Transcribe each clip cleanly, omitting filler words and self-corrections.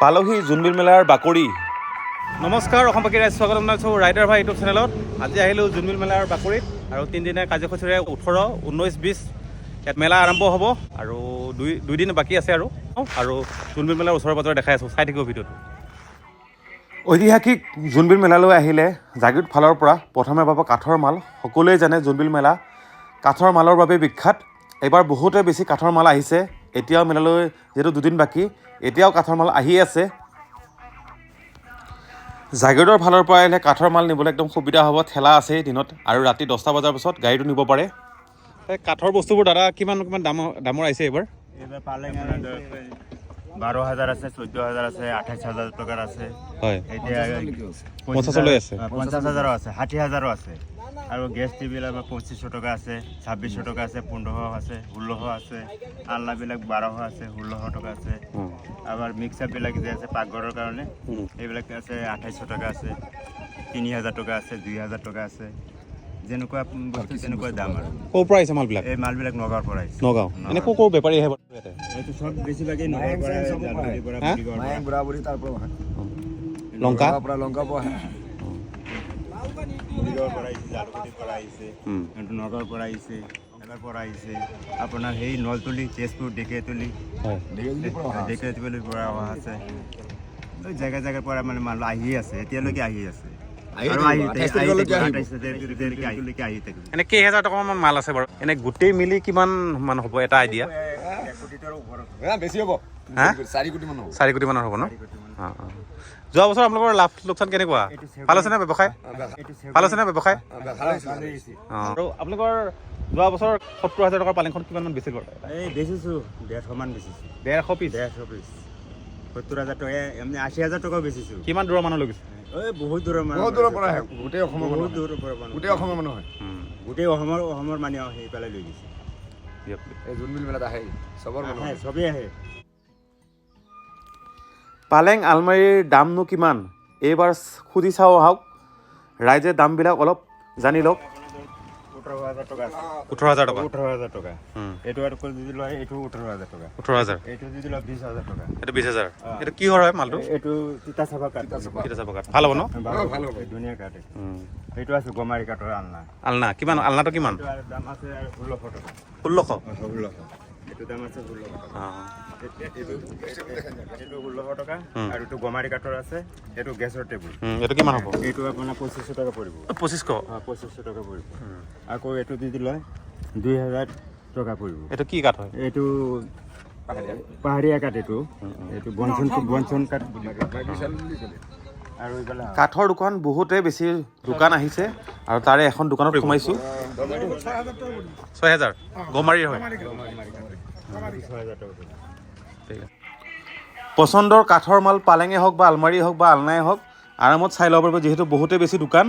পালোহি জোনবিল মেলাৰ বাকৰি। নমস্কাৰ, অসমবাসী ৰাইজ, স্বাগতম জনাইছোঁ ৰাইডাৰ ভাই ইউটিউব চেনেলত। আজি আহিলোঁ জোনবিল মেলাৰ বাকৰিত আৰু 3 দিনীয়া কাৰ্যসূচীৰে 18, 19, 20 ইয়াত মেলা আৰম্ভ হ'ব আৰু দুই দিন বাকী আছে আৰু জোনবিল মেলাৰ ওচৰে পাজৰে দেখাই আছোঁ, চাই থাকিব ভিডিঅ'টো। ঐতিহাসিক জোনবিল মেলালৈ আহিলে জাগিৰোড ফালৰ পৰা প্ৰথমে পাব কাঠৰ মাল। সকলোৱে জানে জোনবিল মেলা কাঠৰ মালৰ বাবে বিখ্যাত। এইবাৰ বহুতে বেছি কাঠৰ মাল আহিছে। এতিয়াও মেলালৈ যিহেতু 2 দিন বাকী, এতিয়াও কাঠৰ মাল আহি আছে। জাগিৰোডৰ ফালৰ পৰা আহিলে কাঠৰ মাল নিবলৈ একদম সুবিধা হ'ব। ঠেলা আছে দিনত আৰু ৰাতি 10টা বজাৰ পিছত গাড়ীটো নিব পাৰে। কাঠৰ বস্তুবোৰ দাদা কিমান দামৰ আহিছে এইবাৰ? এইবাৰ পালেং 12,000 আছে, 14,000 আছে, 28,000 টকাৰ আছে। হয়, এতিয়া 50,000 আছে, 50,000 আছে, 60,000 আছে। আৰু গেছ টিভিবিলাক 2500 টকা আছে, 2600 টকা আছে, 1500 আছে, 1600 আছে। আলনাবিলাক 1200 আছে, 1600 টকা আছে। আবার মিক্সারবিলাক যে আছে পাকঘৰৰ কাৰণে এইবিলাক আছে 2800 টকা আছে, 3000 টকা আছে, 2000 টকা আছে। যেনেকুৱা বস্তু তেনেকুৱা দাম আৰু। ক'ৰ পৰা আহিছে মালবিলাক? এই মালবিলাক নগাঁৱৰ পৰা আহিছে। নগাঁও এনে ক'ৰ বেপাৰী আহে ইয়াতে? এইটো সব বেছিভাগেই নগাঁৱৰ পৰা, জালুকবাৰীৰ পৰা, মৰিগাঁৱৰ পৰা। বুঢ়াবুঢ়ী তাৰ পৰা আহে, লংকা লংকা পৰা আহে, মৰিগাঁৱৰ পৰা আহিছে, জালুকবাৰীৰ পৰা আহিছে, নগাঁৱৰ পৰা আহিছে, এবাৰ পৰা আহিছে। আপোনাৰ সেই নলতলি, তেজপুৰ, ডেকেতলি, ডেকেতলিৰ পৰা অহা আছে। জেগা জেগাৰ পৰা মানে মানুহ আহি আছে, এতিয়ালৈকে আহি আছে। এনে কেইহাজাৰ টকামান মাল আছে বাৰু? এনে গোটেই মিলি কিমান মান হ'ব এটা আইডিয়া? 1 কোটিৰ ওপৰত বেছি হ'ব, 4 কোটি মান হ'ব। 4 কোটি মানৰ হ'ব ন? যোৱা বছৰ আপোনালোকৰ লাভ লোকচান কেনেকুৱা? ভাল আছে নে ব্যৱসায়? ভাল আছে নে ব্যৱসায়? আৰু আপোনালোকৰ যোৱা বছৰ 70,000 টকাৰ পালেংখন কিমান মান বেছিল বাৰু? এই বেচিছোঁ 150 মান বেচিছোঁ। 150 পিচ? 150 পিচ 70,000 টকা, এমনি 80,000 টকাও বেচিছোঁ। কিমান দূৰৰ মানুহ লৈ গৈছে? এই বহুত দূৰৰ মানুহ, বহুত দূৰৰ পৰা আহে, গোটেই অসমৰ বহুত দূৰৰ পৰা মানুহ, গোটেই অসমৰ মানুহ হয়। গোটেই অসমৰ মানুহ আহি পেলাই লৈ গৈছে। এই জোনবিল মেলাত আহে চবৰ মানুহ আহে, চবেই আহে। পালেং আলমাৰীৰ দামনো কিমান এইবাৰ সুধি চাওঁ আহক, ৰাইজে দামবিলাক অলপ জানি লওক। 18,000 টকা আছে। 18,000 টকা? 18,000 টকা। এইটো আৰু যদি লয় এইটো 18,000 টকা। 18,000? এইটো যদি লয় 20,000 টকা। এইটো 20,000? এইটো কি হয় মালটো? এইটো তিতা চাফা কাঠ। তিতা চাফা কাঠ ভাল হ'ব ন? ভাল হ'ব, ধুনীয়া কাঠ। এইটো আছে গমাৰি কাঠৰ আলনা। আলনা কিমান? আলনাটো কিমান? দাম আছে 1600 টকা। 1600? 1600। এইটো দাম আছে 1600 টকা। এইটো 1600 টকা। আৰু এইটো গমাৰি কাঠৰ আছে, এইটো গেছৰ টেবুল। এইটো কিমান হ'ব? এইটো আপোনাৰ 2500 টকা পৰিব। 2500? 2500 টকা পৰিব। আকৌ এইটো যদি লয় 2,000 টকা পৰিব। এইটো কি কাঠ হয়? এইটো পাহাৰীয়া কাঠ। এইটো বনচন কাঠ বুলি কয়। আৰু এইফালে কাঠৰ দোকান বহুতেই বেছি দোকান আহিছে আৰু তাৰে এখন দোকানত সোমাইছোঁ। 6,000? গমাৰিৰ হয়? 6,000 টকা। ঠিক আছে। পচন্দৰ কাঠৰ মাল পালেঙে হওক বা আলমাৰী হওক বা আলনাই হওক আৰামত চাই ল'ব পাৰিব, যিহেতু বহুতেই বেছি দোকান।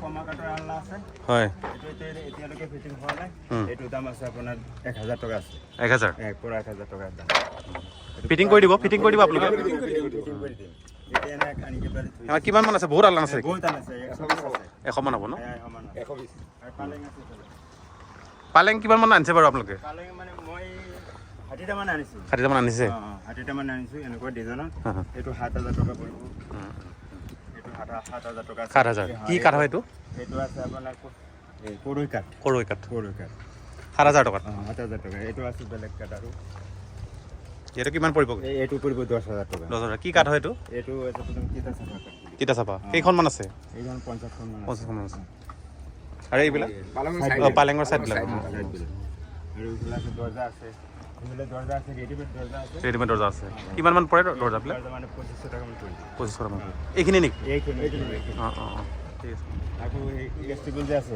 কমা কাঠৰ আলনা আছে। হয়। এতিয়ালৈকে ফিটিং হোৱা নাই। এইটো দাম আছে আপোনাৰ 1,000 টকা আছে। 1,000? পৰা 1,000 টকাৰ দাম। ফিটিং কৰি দিব আপোনালোকে? কিমান মান আছে? বহুত আলনা আছে? বহুত আছে, 100 মান হ'ব ন? 120। পালেং আছে। পালেং কিমান মান আনিছে বাৰু আপোনালোকে? পালেং মানে মই 60টা মান আনিছোঁ। 60টা মান আনিছে? 60টা মান আনিছোঁ এনেকুৱা ডিজাইনত। এইটো 7,000 টকা পৰিব। এইটো 7,000 টকা। 7,000? কি কাঠ হয় এইটো? এইটো আছে আপোনাৰ কৰৈ কাঠ। কৰৈ কাঠ? কৰৈ কাঠ 7,000 টকাত? 7,000 টকা। এইটো আছে বেলেগ কাঠ। আৰু এইটো কিমান পৰিব? এইটো পৰিব 10,000 টকা। 10,000? কি কাঠ হয় এইটো? এইটো তিতা চাফা কাঠ। তিতা চাফা কেইখনমান আছে? এইখন 50খন মান আছে। 50খন আছে। আৰু এইবিলাক পালেঙৰ চাইডবিলাক? আৰু এইবিলাক আছে দৰ্জা আছে। এইবিলাক দৰ্জা আছে, ৰেডিমেড দৰ্জা আছে। ৰেডিমেড দৰ্জা আছে। কিমান মান পৰে দৰ্জাবিলাক? দৰ্জা মানে 2500 টকা মান পৰিব। 2500 টকা মান পৰে। এইখিনি নেকি? এইখিনি অঁ ঠিক আছে। আকৌ এই গেছ টেবুল যে আছে,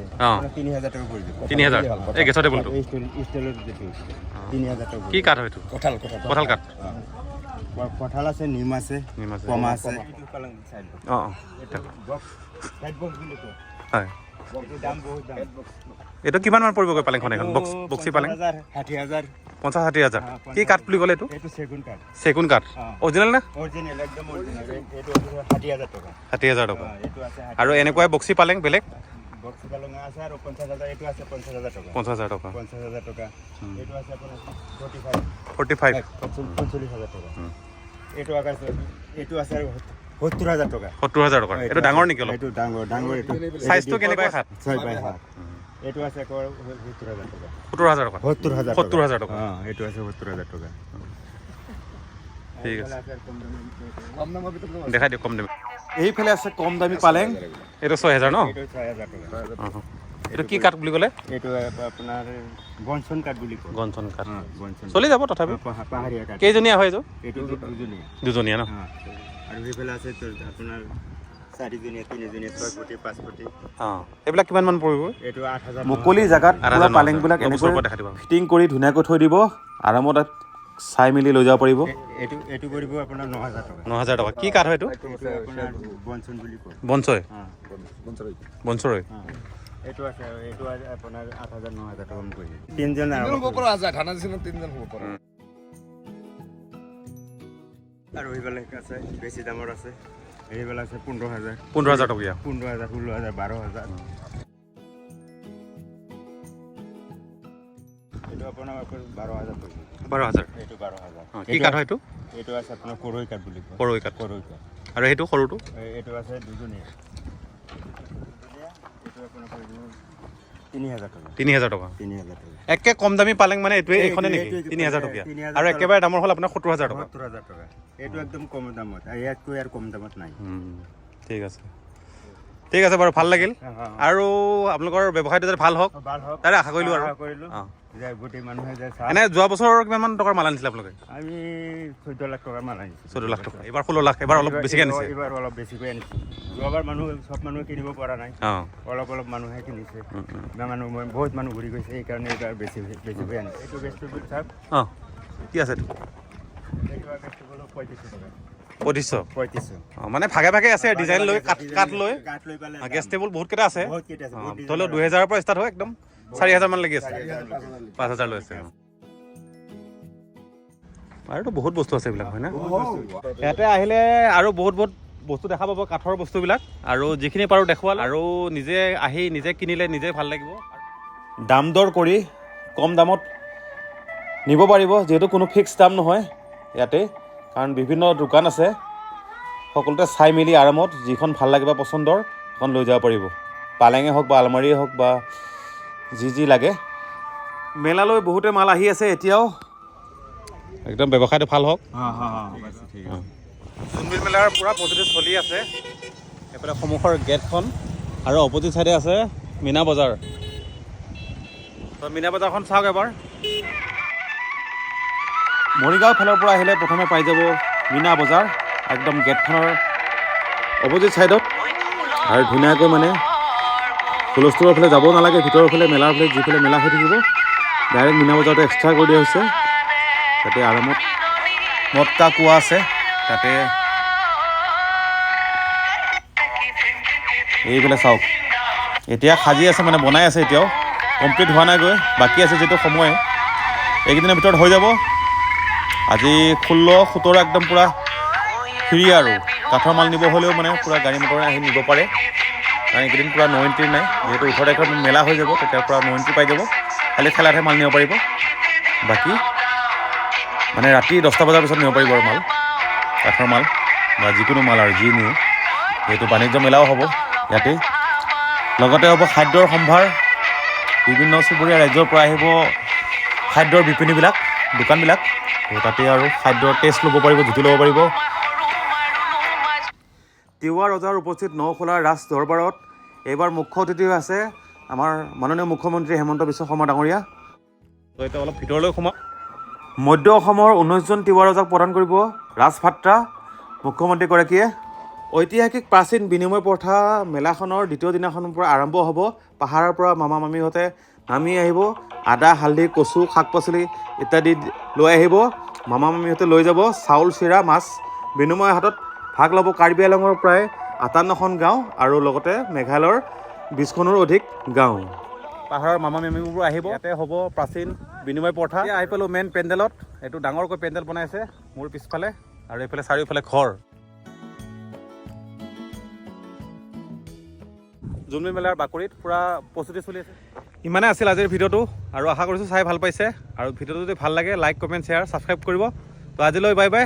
3,000 টকা পৰিব। 3,000? এই গেছৰ টেবুলটো? ষ্টিলৰ যিটো 3,000 টকা। কি কাঠ হয় এইটো? কঁঠাল কাঠ? কঁঠাল আছে, নিম আছে, কমা আছে। অঁ হয়। দাম বহুত দাম। এইটো কিমান মান পৰিবগৈ পালেংখন? এখন বক্সি পালেং 60,000। 50-60,000? কি কাঠ বুলি ক'লে এইটো? এইটো চেগুন কাঠ। চেগুন কাঠ? অৰিজিনেল নে? অৰিজিনেল, একদম অৰিজিনেল। এইটো 60,000 টকা। 60,000 টকা? এইটো আছে আৰু এনেকুৱাই বক্সি পালেং বেলেগ? বক্সি পালেং আছে আৰু 50,000। এইটো আছে 50,000 টকা। 50,000 টকা? 50,000 টকা। এইটো আছে আপোনাৰ 45। 45? 45,000 টকা। এইটো আছে আৰু 70,000 টকা 70,000 টকা এইটো ডাঙৰ নেকি অলপ এইটো ডাঙৰ এইটো সাইজটো কেনেকুৱা খাত 6x7 এইটো আছে 70,000 টকা 70,000 টকা 70,000 টকা এইটো আছে 70,000 টকা ঠিক আছে কম দামৰ ভিতৰত দেখাই দিয়ক কম দামী এইফালে আছে কম দামী পালেং এইটো 6,000 ন এইটো 6,000 টকা এইটো কি কাঠ বুলি ক'লে এইটো আপোনাৰ গনচন কাঠ বুলি কয় গনচন কাঠ গনচন চলি যাব তথাপি পাহাৰীয়া কাঠ কেইজনীয়া হয় এইটো এইটো দুজনীয়া ন আৰু এইফালে আছে আপোনাৰ 4জনীয়া 3জনীয়া 6 ফুটি 5 ফুটি এইবিলাক কিমান মান পৰিব এইটো 8,000 মুকলি জাগাত পুৰা পালেংবিলাক এনেকৈ ফিটিং কৰি ধুনীয়াকৈ থৈ দিব আৰামত চাই মেলি লৈ যাব পাৰিব এইটো কৰিব আপোনাৰ 9,000 টকা 9,000 টকা কি কাঠ হয় এইটো আপোনাৰ বনচন বুলি কয় বনচয় বঞ্চৰৈ বনচৰৈ এইটো আছে আপোনাৰ 8,000 9,000 টকা মান পৰিব তিনজন হ'ব পৰা যায় ঠাণ্ডা দিনত 3জন হ'ব পৰা আৰু এইবিলাক আছে বেছি দামৰ আছে এইবিলাক আছে 15,000 টকীয়া 15,000 16,000 12,000 এইটো আপোনাৰ 12,000 পৰিব 12,000 এইটো 12,000 কি কাঠ হয় এইটো এইটো আছে আপোনাৰ কৰৈ কাঠ বুলি কয় কৰৈ কাঠ আৰু সেইটো সৰুটো এইটো আছে দুজনীয়া এইটো আপোনাৰ পৰিব 3,000 টকা 3,000 টকা 3,000 টকা একে কম দামী পালেং মানে এইটোৱে এইখনে নেকি 3,000 টকীয়া আৰু একেবাৰে দামৰ হ'ল আপোনাৰ 70,000 টকা 70,000 টকা এইটো একদম কম দামত আৰু ইয়াতকৈ আৰু কম দামত নাই ঠিক আছে বাৰু ভাল লাগিল আৰু আপোনালোকৰ ব্যৱসায়টো যাতে ভাল হওক তাৰে আশা কৰিলোঁ আৰু গোটেই মানুহে যে এনে যোৱা বছৰ কিমান মান টকাৰ মাল আনিছিলে আপোনালোকে আমি 14 লাখ টকাৰ মাল আনিছোঁ 14 লাখ টকা এইবাৰ 16 লাখ এইবাৰ অলপ বেছিকৈ আনিছে এইবাৰ অলপ বেছিকৈ আনিছোঁ যোৱাবাৰ চব মানুহে কিনিব পৰা নাই অলপ মানুহে কিনিছে বহুত মানুহ ঘূৰি গৈছে সেইকাৰণে এইবাৰ বেছিকৈ আনিছে এইটো ভেজিটেবল চাওক কি আছে এইটো এইটো ভেজিটেবল 35 টকা 35 মানে ভাগে ভাগে আছে ডিজাইন লৈ কাঠ লৈ গেছ টেবুল বহুত কেইটা আছে ধৰি লওক 2,000ৰ পৰা ষ্টাৰ্ট হয় একদম 4,000 মান লাগি আছে 5,000 লৈ আছে আৰুতো বহুত বস্তু আছে এইবিলাক হয় না ইয়াতে আহিলে আৰু বহুত বস্তু দেখা পাব কাঠৰ বস্তুবিলাক আৰু যিখিনি পাৰোঁ দেখুৱাল আৰু নিজে আহি নিজে কিনিলে নিজে ভাল লাগিব দাম দৰ কৰি কম দামত নিব পাৰিব যিহেতু কোনো ফিক্স দাম নহয় ইয়াতে কাৰণ বিভিন্ন দোকান আছে সকলোতে চাই মেলি আৰামত যিখন ভাল লাগে বা পচন্দৰ সেইখন লৈ যাব পাৰিব পালেঙে হওক বা আলমাৰীয়ে হওক বা যি লাগে মেলালৈ বহুতে মাল আহি আছে এতিয়াও একদম ব্যৱসায়টো ভাল হওক জোনবিল মেলাৰ পূৰা প্ৰস্তুতি চলি আছে এইফালে সন্মুখৰ গেটখন আৰু অপজিট চাইডে আছে মীনা বজাৰ মীনা বজাৰখন চাওক এবাৰ মৰিগাঁও ফালৰ পৰা আহিলে প্ৰথমে পাই যাব মীনা বজাৰ একদম গেটখনৰ অপজিট ছাইডত আৰু ধুনীয়াকৈ মানে হুলস্থুলৰ ফালে যাব নালাগে ভিতৰৰ ফালে মেলাৰ ফালে যিফালে মেলা হৈ থাকিব ডাইৰেক্ট মীনা বজাৰটো এক্সট্ৰা কৰি দিয়া হৈছে তাতে আৰামত মটকা কুঁৱা আছে তাতে এইফালে চাওক এতিয়া সাজি আছে মানে বনাই আছে এতিয়াও কমপ্লিট হোৱা নাই গৈ বাকী আছে যিটো সময় এইকেইদিনৰ ভিতৰত হৈ যাব আজি 16-17 একদম পূৰা ফ্ৰী আৰু কাঠৰ মাল নিব হ'লেও মানে পূৰা গাড়ী মটৰে আহি নিব পাৰে কাৰণ এইকেইদিন পূৰা নো এণ্ট্ৰি নাই যিহেতু 18 তাৰিখত মেলা হৈ যাব তেতিয়াৰ পৰা নো এণ্ট্ৰি পাই যাব খালি ঠেলাতহে মাল নিব পাৰিব বাকী মানে ৰাতি 10টা বজাৰ পিছত নিব পাৰিব আৰু মাল কাঠৰ মাল বা যিকোনো মাল আৰু যি নিওঁ যিহেতু বাণিজ্য মেলাও হ'ব ইয়াতে লগতে হ'ব খাদ্যৰ সম্ভাৰ বিভিন্ন চুবুৰীয়া ৰাজ্যৰ পৰা আহিব খাদ্যৰ বিপণীবিলাক দোকানবিলাক তাতে আৰু খাদ্যৰ টেষ্ট ল'ব পাৰিব জুতি ল'ব পাৰিব তিৱা ৰজাৰ উপস্থিত নখোলাৰ ৰাজ দৰবাৰত এইবাৰ মুখ্য অতিথি হৈ আছে আমাৰ মাননীয় মুখ্যমন্ত্ৰী হেমন্ত বিশ্ব শৰ্মা ডাঙৰীয়া তো এতিয়া অলপ ভিতৰলৈ সোমাওঁ মধ্য অসমৰ 19জন তিৱা ৰজাক প্ৰদান কৰিব ৰাজভাত্ৰা মুখ্যমন্ত্ৰীগৰাকীয়ে ঐতিহাসিক প্ৰাচীন বিনিময় প্ৰথা মেলাখনৰ দ্বিতীয় দিনাখনৰ পৰা আৰম্ভ হ'ব পাহাৰৰ পৰা মামা মামীহঁতে নামি আহিব আদা হালধি কচু শাক পাচলি ইত্যাদি লৈ আহিব মামা মামীহঁতে লৈ যাব চাউল চিৰা মাছ বিনিময় হাতত ভাগ ল'ব কাৰ্বি আংলঙৰ প্ৰায় 58খন গাঁও আৰু লগতে মেঘালয়ৰ 20খনৰ অধিক গাঁও পাহাৰৰ মামা মামীবোৰ আহিব ইয়াতে হ'ব প্ৰাচীন বিনিময় প্ৰথা আহি পালোঁ মেইন পেণ্ডেলত এইটো ডাঙৰকৈ পেণ্ডেল বনাইছে মোৰ পিছফালে আৰু এইফালে চাৰিওফালে ঘৰ জোনবিল মেলাৰ বাকৰিত পূৰা প্ৰস্তুতি চলি আছে ইমানে আছিল আজিৰ ভিডিঅ'টো আৰু আশা কৰিছোঁ চাই ভাল পাইছে আৰু ভিডিঅ'টো যদি ভাল লাগে লাইক কমেণ্ট শ্বেয়াৰ ছাবস্ক্ৰাইব কৰিব তো আজিলৈ বাই বাই